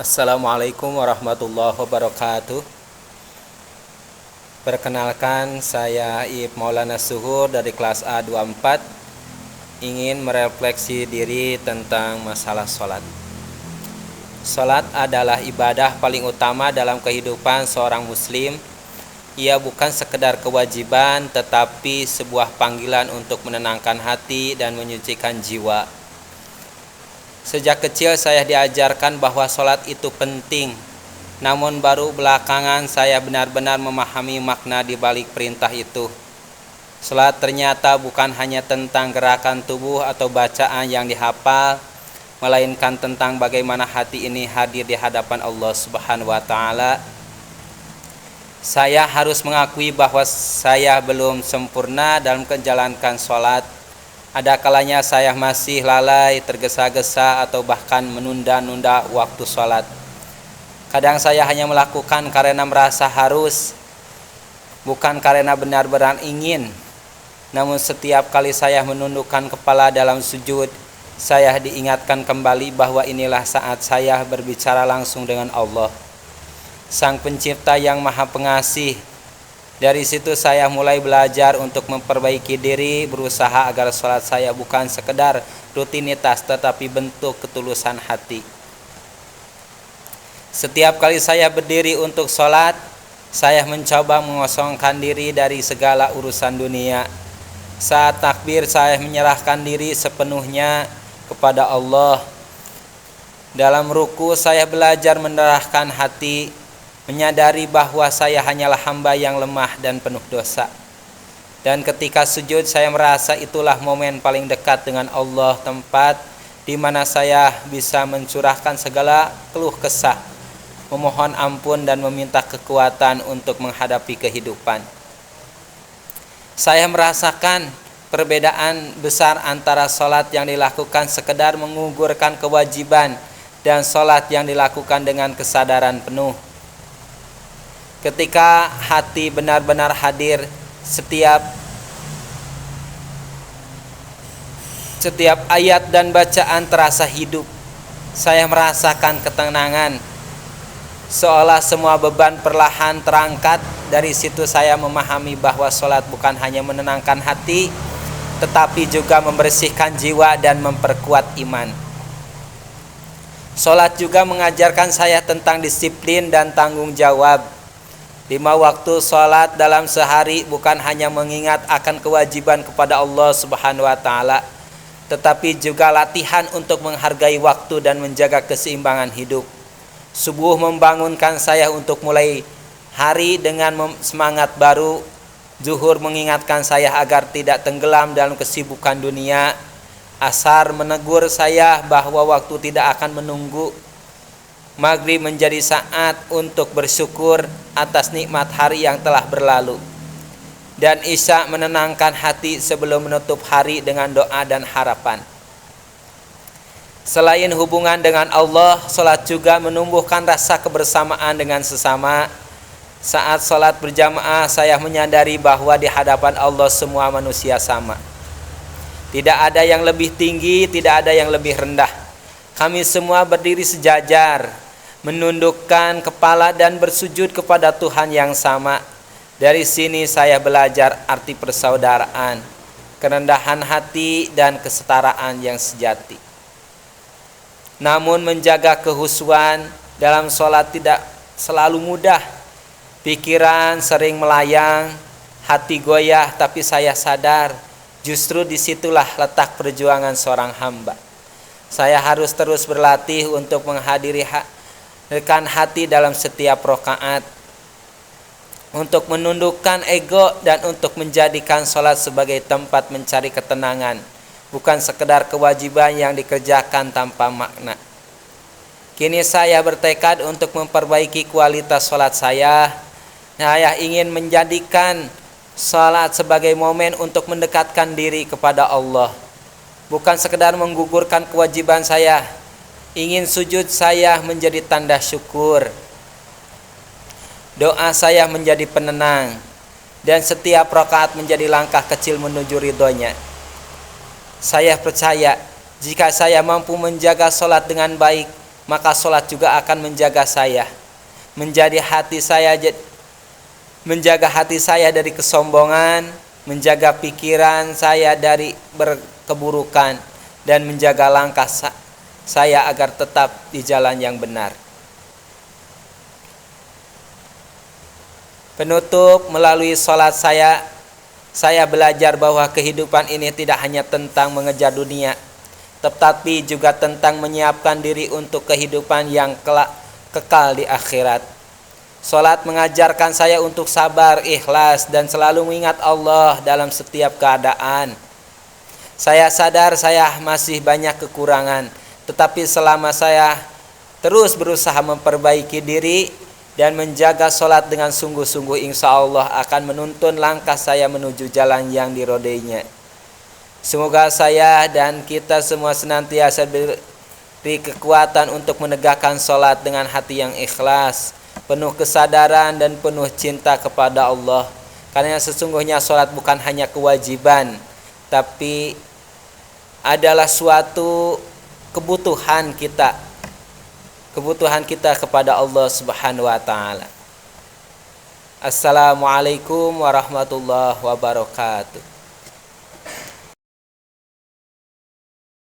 Assalamualaikum warahmatullahi wabarakatuh. Perkenalkan, saya Ib Maulana Suhur dari kelas A24, ingin merefleksi diri tentang masalah sholat. Sholat adalah ibadah paling utama dalam kehidupan seorang muslim. Ia bukan sekedar kewajiban, tetapi sebuah panggilan untuk menenangkan hati dan menyucikan jiwa. Sejak kecil saya diajarkan bahwa sholat itu penting. Namun baru belakangan saya benar-benar memahami makna di balik perintah itu. Sholat ternyata bukan hanya tentang gerakan tubuh atau bacaan yang dihafal, melainkan tentang bagaimana hati ini hadir di hadapan Allah Subhanahu wa Ta'ala. Saya harus mengakui bahwa saya belum sempurna dalam menjalankan sholat. Ada kalanya saya masih lalai, tergesa-gesa, atau bahkan menunda-nunda waktu sholat. Kadang saya hanya melakukan karena merasa harus, bukan karena benar-benar ingin. Namun setiap kali saya menundukkan kepala dalam sujud, saya diingatkan kembali bahwa inilah saat saya berbicara langsung dengan Allah, Sang Pencipta yang Maha Pengasih. Dari situ saya mulai belajar untuk memperbaiki diri, berusaha agar sholat saya bukan sekedar rutinitas tetapi bentuk ketulusan hati. Setiap kali saya berdiri untuk sholat, saya mencoba mengosongkan diri dari segala urusan dunia. Saat takbir, saya menyerahkan diri sepenuhnya kepada Allah. Dalam ruku, saya belajar menderahkan hati, menyadari bahwa saya hanyalah hamba yang lemah dan penuh dosa. Dan ketika sujud, saya merasa itulah momen paling dekat dengan Allah, tempat di mana saya bisa mencurahkan segala keluh kesah, memohon ampun dan meminta kekuatan untuk menghadapi kehidupan. Saya merasakan perbedaan besar antara sholat yang dilakukan sekedar menggugurkan kewajiban dan sholat yang dilakukan dengan kesadaran penuh. Ketika hati benar-benar hadir, setiap ayat dan bacaan terasa hidup. Saya merasakan ketenangan, seolah semua beban perlahan terangkat. Dari situ saya memahami bahwa sholat bukan hanya menenangkan hati, tetapi juga membersihkan jiwa dan memperkuat iman. Sholat juga mengajarkan saya tentang disiplin dan tanggung jawab. 5 waktu sholat dalam sehari bukan hanya mengingat akan kewajiban kepada Allah Subhanahu wa Ta'ala, tetapi juga latihan untuk menghargai waktu dan menjaga keseimbangan hidup. Subuh membangunkan saya untuk mulai hari dengan semangat baru. Zuhur mengingatkan saya agar tidak tenggelam dalam kesibukan dunia. Asar menegur saya bahwa waktu tidak akan menunggu. Maghrib menjadi saat untuk bersyukur atas nikmat hari yang telah berlalu. Dan Isya menenangkan hati sebelum menutup hari dengan doa dan harapan. Selain hubungan dengan Allah, sholat juga menumbuhkan rasa kebersamaan dengan sesama. Saat sholat berjamaah, saya menyadari bahwa di hadapan Allah semua manusia sama. Tidak ada yang lebih tinggi, tidak ada yang lebih rendah. Kami semua berdiri sejajar, menundukkan kepala dan bersujud kepada Tuhan yang sama. Dari sini saya belajar arti persaudaraan, kerendahan hati, dan kesetaraan yang sejati. Namun menjaga kehusuan dalam sholat tidak selalu mudah. Pikiran sering melayang, hati goyah, tapi saya sadar justru disitulah letak perjuangan seorang hamba. Saya harus terus berlatih untuk menghadirkan hati dalam setiap rakaat, untuk menundukkan ego dan untuk menjadikan sholat sebagai tempat mencari ketenangan, bukan sekedar kewajiban yang dikerjakan tanpa makna. Kini saya bertekad untuk memperbaiki kualitas sholat saya. Saya ingin menjadikan sholat sebagai momen untuk mendekatkan diri kepada Allah, bukan sekedar menggugurkan kewajiban saya. Ingin sujud saya menjadi tanda syukur, doa saya menjadi penenang, dan setiap rakaat menjadi langkah kecil menuju ridhonya. Saya percaya jika saya mampu menjaga sholat dengan baik, maka sholat juga akan menjaga saya, menjaga hati saya dari kesombongan, menjaga pikiran saya dari berkeburukan, dan menjaga langkah saya agar tetap di jalan yang benar. Penutup, melalui sholat saya belajar bahwa kehidupan ini tidak hanya tentang mengejar dunia, tetapi juga tentang menyiapkan diri untuk kehidupan yang kekal di akhirat. Sholat mengajarkan saya untuk sabar, ikhlas, dan selalu mengingat Allah dalam setiap keadaan. Saya sadar saya masih banyak kekurangan, tetapi selama saya terus berusaha memperbaiki diri dan menjaga sholat dengan sungguh-sungguh, insya Allah akan menuntun langkah saya menuju jalan yang dirodainya. Semoga saya dan kita semua senantiasa diberi kekuatan untuk menegakkan sholat dengan hati yang ikhlas, penuh kesadaran dan penuh cinta kepada Allah. Karena sesungguhnya sholat bukan hanya kewajiban, tapi adalah suatu kebutuhan kita kepada Allah Subhanahu wa taala. Assalamualaikum warahmatullahi wabarakatuh.